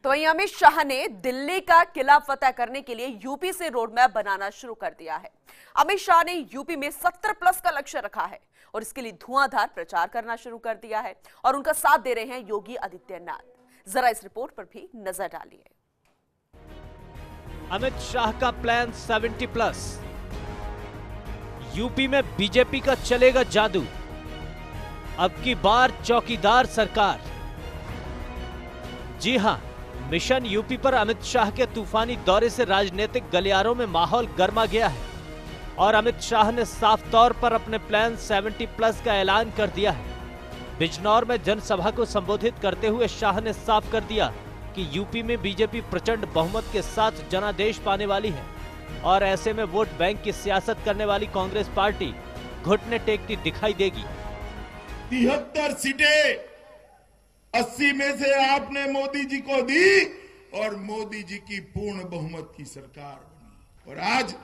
तो वहीं अमित शाह ने दिल्ली का किला फतेह करने के लिए यूपी से रोड मैप बनाना शुरू कर दिया है। अमित शाह ने यूपी में 70+ का लक्ष्य रखा है और इसके लिए धुआंधार प्रचार करना शुरू कर दिया है और उनका साथ दे रहे हैं योगी आदित्यनाथ। जरा इस रिपोर्ट पर भी नजर डालिए। अमित शाह का प्लान 70+। यूपी में बीजेपी का चलेगा जादू। अब की बार चौकीदार सरकार। जी हां, मिशन यूपी पर अमित शाह के तूफानी दौरे से राजनीतिक गलियारों में माहौल गर्मा गया है और अमित शाह ने साफ तौर पर अपने प्लान 70+ का ऐलान कर दिया है। बिजनौर में जनसभा को संबोधित करते हुए शाह ने साफ कर दिया कि यूपी में बीजेपी प्रचंड बहुमत के साथ जनादेश पाने वाली है और ऐसे में वोट बैंक की सियासत करने वाली कांग्रेस पार्टी घुटने टेकती दिखाई देगी। 73 सीटें 80 में से आपने मोदी जी को दी और मोदी जी की पूर्ण बहुमत की सरकार बनी। और आज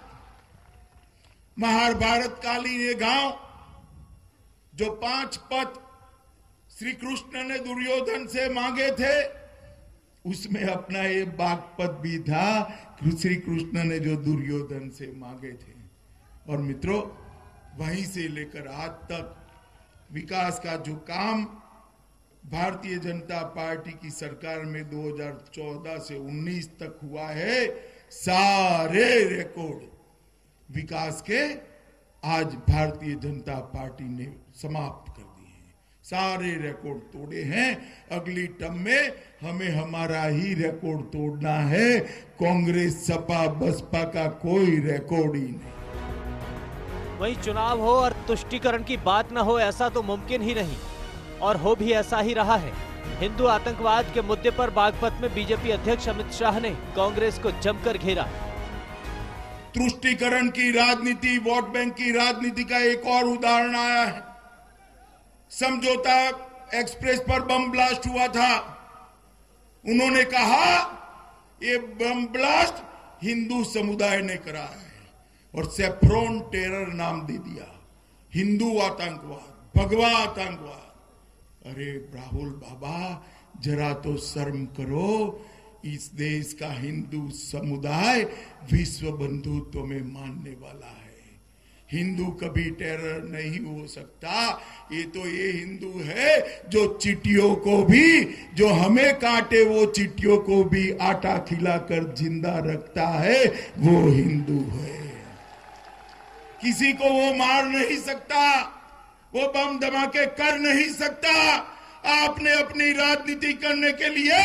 महाभारत कालीन ये गांव जो 5 पद श्री कृष्ण ने दुर्योधन से मांगे थे, उसमें अपना ये बागपत भी था श्री कृष्ण ने जो दुर्योधन से मांगे थे। और मित्रों, वहीं से लेकर आज तक विकास का जो काम भारतीय जनता पार्टी की सरकार में 2014 से 19 तक हुआ है, सारे रिकॉर्ड विकास के आज भारतीय जनता पार्टी ने समाप्त कर दिए हैं। सारे रिकॉर्ड तोड़े हैं। अगली टर्म में हमें हमारा ही रिकॉर्ड तोड़ना है। कांग्रेस सपा बसपा का कोई रिकॉर्ड ही नहीं। वहीं चुनाव हो और तुष्टीकरण की बात न हो, ऐसा तो मुमकिन ही नहीं और हो भी ऐसा ही रहा है। हिंदू आतंकवाद के मुद्दे पर बागपत में बीजेपी अध्यक्ष अमित शाह ने कांग्रेस को जमकर घेरा। तुष्टीकरण की राजनीति, वोट बैंक की राजनीति का एक और उदाहरण आया है। समझौता एक्सप्रेस पर बम ब्लास्ट हुआ था। उन्होंने कहा ये बम ब्लास्ट हिंदू समुदाय ने कराया है और सेफ्रॉन टेरर नाम दे दिया। हिंदू आतंकवाद, भगवा आतंकवाद। अरे राहुल बाबा, जरा तो शर्म करो। इस देश का हिंदू समुदाय विश्व बंधुत्व में मानने वाला है। हिंदू कभी टेरर नहीं हो सकता। ये तो ये हिंदू है जो चींटियों को भी, जो हमें काटे वो चींटियों को भी आटा खिलाकर जिंदा रखता है, वो हिंदू है। किसी को वो मार नहीं सकता, वो बम धमाके कर नहीं सकता। आपने अपनी राजनीति करने के लिए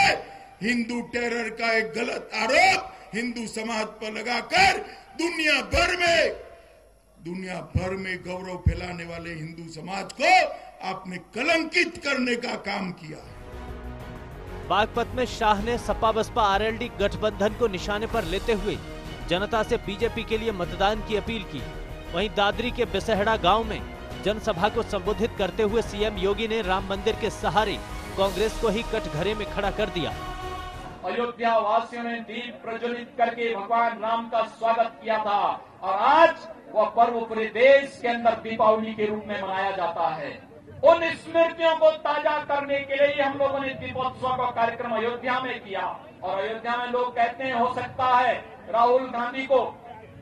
हिंदू टेरर का एक गलत आरोप हिंदू समाज पर लगाकर दुनिया भर में गौरव फैलाने वाले हिंदू समाज को आपने कलंकित करने का काम किया। बागपत में शाह ने सपा बसपा आरएलडी गठबंधन को निशाने पर लेते हुए जनता से बीजेपी के लिए मतदान की अपील की। वहीं दादरी के बिसहड़ा गांव में जनसभा को संबोधित करते हुए सीएम योगी ने राम मंदिर के सहारे कांग्रेस को ही कटघरे में खड़ा कर दिया। अयोध्या वासियों ने दीप प्रज्वलित करके भगवान राम का स्वागत किया था और आज वह पर्व पूरे देश के अंदर दीपावली के रूप में मनाया जाता है। उन स्मृतियों को ताजा करने के लिए हम लोगों ने दीपोत्सव का कार्यक्रम अयोध्या में किया और अयोध्या में लोग कहते हैं हो सकता है राहुल गांधी को,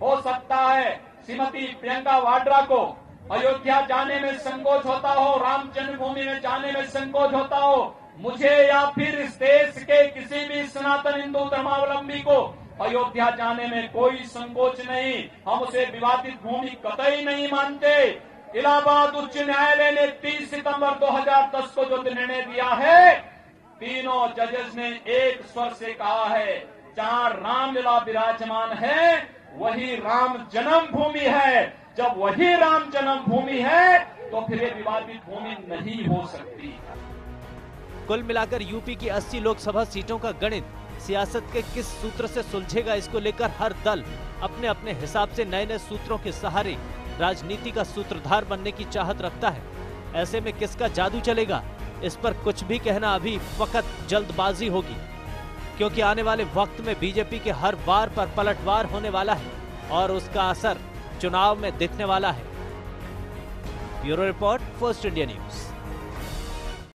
हो सकता है श्रीमती प्रियंका वाड्रा को अयोध्या जाने में संकोच होता हो, राम जन्मभूमि में जाने में संकोच होता हो, मुझे या फिर इस देश के किसी भी सनातन हिंदू धर्मावलंबी को अयोध्या जाने में कोई संकोच नहीं। हम उसे विवादित भूमि कतई नहीं मानते। इलाहाबाद उच्च न्यायालय ने 30 सितंबर 2010 को जो निर्णय दिया है, तीनों जजेस ने एक स्वर से कहा है, जहां रामलीला विराजमान है वही राम जन्मभूमि है। जब वही राम जन्मभूमि है तो फिर ये विवादित भूमि नहीं हो सकती। कुल मिलाकर यूपी की 80 लोकसभा सीटों का गणित सियासत के किस सूत्र से सुलझेगा, इसको लेकर हर दल अपने अपने हिसाब से नए नए सूत्रों के सहारे राजनीति का सूत्रधार बनने की चाहत रखता है। ऐसे में किसका जादू चलेगा, इस पर कुछ भी कहना अभी फकत जल्दबाजी होगी, क्योंकि आने वाले वक्त में बीजेपी के हर वार पर पलटवार होने वाला है और उसका असर चुनाव में दिखने वाला है। Bureau report, first India news.